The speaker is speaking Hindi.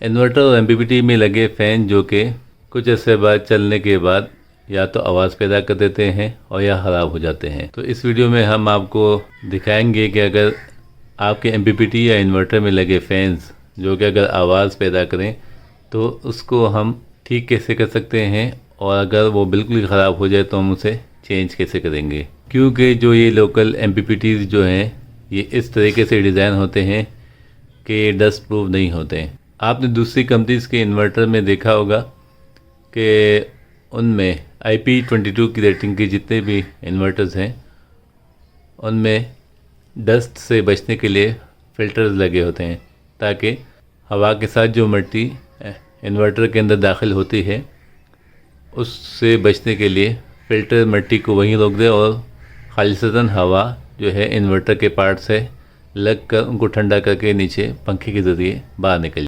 इन्वर्टर और एमपीपीटी में लगे फ़ैन जो कि कुछ अर्से बाद चलने के बाद या तो आवाज़ पैदा कर देते हैं और या ख़राब हो जाते हैं। तो इस वीडियो में हम आपको दिखाएंगे कि अगर आपके एमपीपीटी या इन्वर्टर में लगे फ़ैन्स जो कि अगर आवाज़ पैदा करें तो उसको हम ठीक कैसे कर सकते हैं, और अगर वो बिल्कुल ही ख़राब हो जाए तो हम उसे चेंज कैसे करेंगे। क्योंकि जो ये लोकल एमपीपीटीज़ जो हैं ये इस तरीके से डिज़ाइन होते हैं कि डस्ट प्रूफ नहीं होते हैं। आपने दूसरी कंपनीज़ के इन्वर्टर में देखा होगा कि उनमें IP22 की रेटिंग के जितने भी इन्वर्टर्स हैं उनमें डस्ट से बचने के लिए फ़िल्टर्स लगे होते हैं, ताकि हवा के साथ जो मिट्टी इन्वर्टर के अंदर दाखिल होती है उससे बचने के लिए फ़िल्टर मिट्टी को वहीं रोक दे और खालिसतन हवा जो है इन्वर्टर के पार्ट से लग कर उनको ठंडा करके नीचे पंखे के ज़रिए बाहर निकल